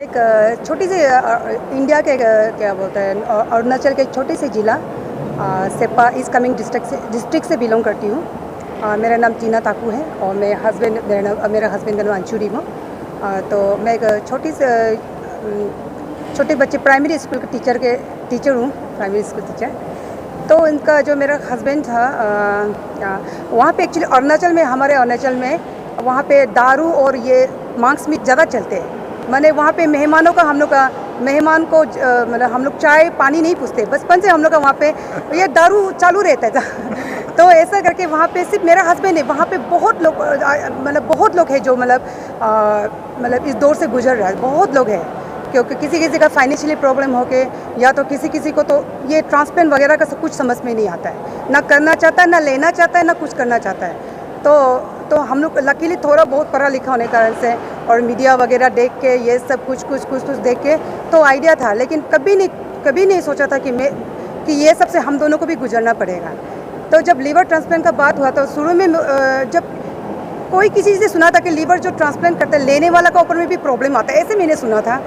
एक छोटी सी इंडिया के क्या बोलते हैं अरुणाचल के एक छोटे से ज़िला सेप्पा ईस्ट कामेंग डिस्ट्रिक्ट से बिलोंग करती हूँ। मेरा नाम टीना ताकू है और मेरा हस्बैंड का नाम अंशुरी हूँ। तो मैं एक छोटे बच्चे प्राइमरी स्कूल के टीचर हूँ, प्राइमरी स्कूल टीचर। तो इनका जो मेरा हस्बैंड था वहाँ पे एक्चुअली हमारे अरुणाचल में वहाँ पे दारू और ये मांस मीट ज़्यादा चलते हैं। मैंने वहाँ पे मेहमान को मतलब हम लोग चाय पानी नहीं पूछते, बचपन से हम लोग का वहाँ पे ये दारू चालू रहता था। तो ऐसा करके वहाँ पे सिर्फ मेरा हस्बैंड है, वहाँ पे बहुत लोग हैं जो मतलब इस दौर से गुजर रहा है, बहुत लोग हैं। क्योंकि किसी का फाइनेंशियली प्रॉब्लम हो के या तो किसी को तो ये ट्रांसप्लांट वगैरह का सब कुछ समझ में नहीं आता है, ना करना चाहता है, ना लेना चाहता है, ना कुछ करना चाहता है। तो हम लोग लकीली थोड़ा बहुत पढ़ा लिखा होने के कारण से और मीडिया वगैरह देख के ये सब कुछ देख के तो आइडिया था, लेकिन कभी नहीं सोचा था कि ये सब से हम दोनों को भी गुजरना पड़ेगा। तो जब लीवर ट्रांसप्लांट का बात हुआ तो शुरू में जब कोई किसी से सुना था कि लीवर जो ट्रांसप्लांट करते हैं लेने वाला का ऊपर में भी प्रॉब्लम आता है, ऐसे मैंने सुना था।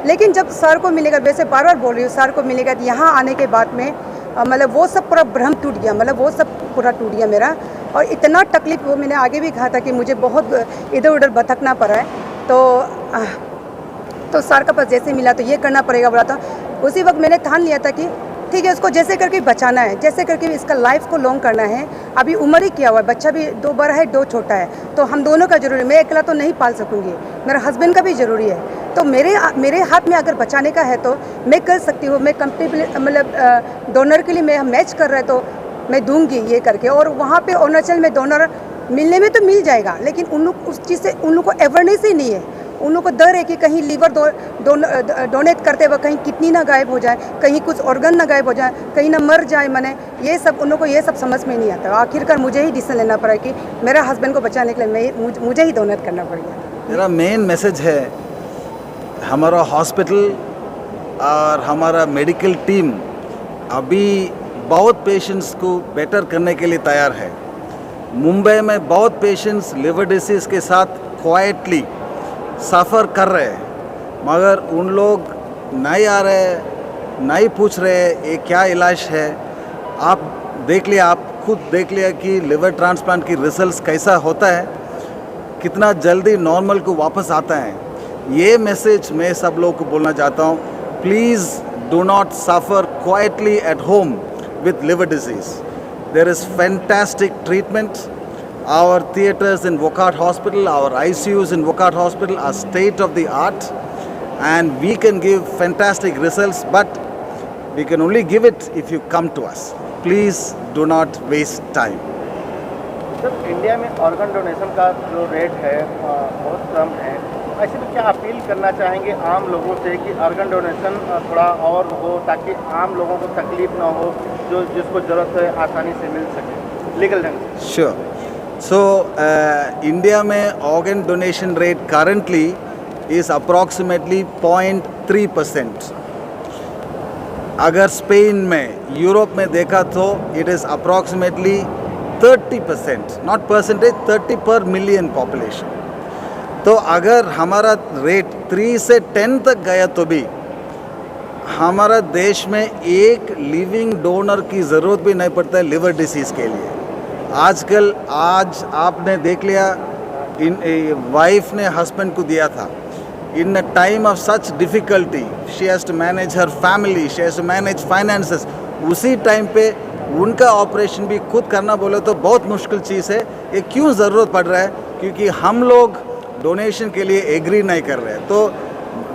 लेकिन जब सर को मिलेगा, वैसे बार बोल रही हूँ, सर को मिलेगा यहाँ आने के बाद में मतलब वो सब पूरा भ्रम टूट गया, मतलब वो सब पूरा टूट गया मेरा। और इतना तकलीफ, वो मैंने आगे भी कहा था कि मुझे बहुत इधर उधर भटकना पड़ा है। तो सर का पास जैसे मिला तो ये करना पड़ेगा बोला था। उसी वक्त मैंने ठान लिया था कि ठीक है, उसको जैसे करके बचाना है, जैसे करके इसका लाइफ को लॉन्ग करना है। अभी उम्र ही किया हुआ है, बच्चा भी 2 बड़ा है 2 छोटा है, तो हम दोनों का जरूरी है। मैं अकेला तो नहीं पाल सकूँगी, मेरा हस्बैंड का भी ज़रूरी है। तो मेरे हाथ में अगर बचाने का है तो मैं कर सकती हूँ। मैं कंपेटेबल मतलब डोनर के लिए मैं मैच कर रहा है तो मैं दूंगी ये करके। और वहाँ पे अरुणाचल में डोनर मिलने में तो मिल जाएगा, लेकिन उन लोग उस चीज़ से उन लोग को अवेयरनेस ही नहीं है। उन लोग को डर है कि कहीं लीवर डोनेट करते वक्त कहीं किडनी ना गायब हो जाए, कहीं कुछ ऑर्गन ना गायब हो जाए, कहीं ना मर जाए। मैंने ये सब उन लोग को ये सब समझ में नहीं आता। आखिरकार मुझे ही डिसीजन लेना पड़ा कि मेरा हस्बैंड को बचाने के लिए मुझे ही डोनेट करना पड़ेगा। मेरा मेन मैसेज है, हमारा हॉस्पिटल और हमारा मेडिकल टीम अभी बहुत पेशेंट्स को बेटर करने के लिए तैयार है। मुंबई में बहुत पेशेंट्स लिवर डिसीज़ के साथ क्वाइटली सफ़र कर रहे हैं, मगर उन लोग नहीं आ रहे, नहीं पूछ रहे ये क्या इलाज है। आप खुद देख लिया कि लिवर ट्रांसप्लांट की रिजल्ट्स कैसा होता है, कितना जल्दी नॉर्मल को वापस आता है। ये मैसेज मैं सब लोग को बोलना चाहता हूँ। Please do not suffer quietly at home with liver disease. There is fantastic treatment. Our theaters in Wockhardt Hospital, our ICUs in Wockhardt Hospital are state of the art, and we can give fantastic results, but we can only give it if you come to us. Please do not waste time. Sir, India में organ donation का जो rate है बहुत कम है। ऐसे में क्या appeal करना चाहेंगे आम लोगों से कि ऑर्गन डोनेशन थोड़ा और हो, ताकि आम लोगों को तकलीफ ना हो, जो जिसको ज़रूरत है आसानी से मिल सके लीगल ढंग से? Sure. So, इंडिया में organ donation rate currently is approximately 0.3%. अगर स्पेन में, यूरोप में देखा तो it is approximately 30%, not percentage, 30 per million population. तो अगर हमारा रेट 3 से 10 तक गया तो भी हमारा देश में एक लिविंग डोनर की ज़रूरत भी नहीं पड़ता है लिवर डिसीज़ के लिए। आज आपने देख लिया, वाइफ ने हस्बैंड को दिया था in a time of such difficulty, she has to manage her family, she has to manage finances. उसी टाइम पे उनका ऑपरेशन भी खुद करना बोले तो बहुत मुश्किल चीज़ है। ये क्यों ज़रूरत पड़ रहा है? क्योंकि हम लोग डोनेशन के लिए एग्री नहीं कर रहे। तो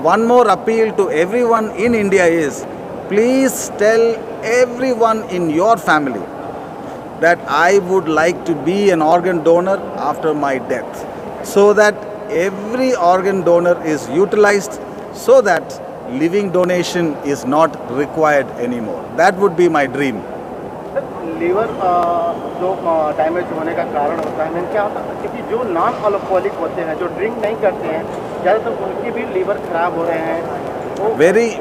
one more appeal to everyone in India is, please tell everyone in your family that I would like to be an organ donor after my death, so that every organ donor is utilized, so that living donation is not required anymore. That would be my dream. Liver जो damage होने का कारण होता है, क्या होता है? क्योंकि जो नॉन अल्कोहलिक होते हैं, जो ड्रिंक नहीं करते हैं, ज़्यादातर उनकी भी लीवर खराब हो रहे हैं।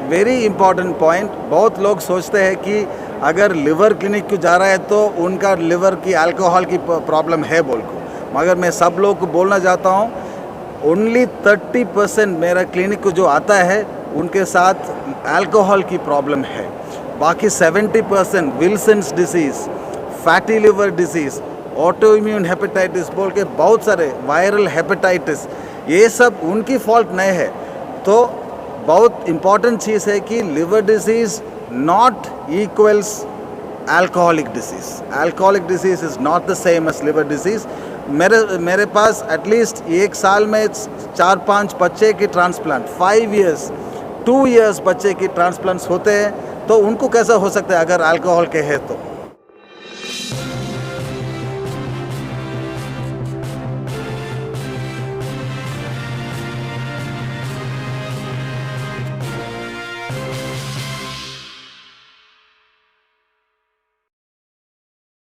Very important point. बहुत लोग सोचते हैं कि अगर लिवर क्लिनिक को जा रहा है तो उनका लिवर की अल्कोहल की प्रॉब्लम है बोल को, मगर मैं सब लोग को बोलना चाहता हूँ, ओनली 30% मेरा क्लिनिक को जो आता है उनके साथ अल्कोहल की प्रॉब्लम है। बाकी 70% Wilson's disease, fatty liver disease, auto immune hepatitis बोल के बहुत सारे वायरल हेपेटाइटिस, ये सब उनकी फॉल्ट नहीं है। तो बहुत इम्पॉर्टेंट चीज़ है कि liver disease not equals alcoholic disease. Alcoholic disease is not the same as liver disease. मेरे पास एटलीस्ट एक साल में 4-5 बच्चे की ट्रांसप्लांट, 5 इयर्स 2 इयर्स बच्चे की ट्रांसप्लांट्स होते हैं। तो उनको कैसा हो सकता है अगर अल्कोहल के है तो।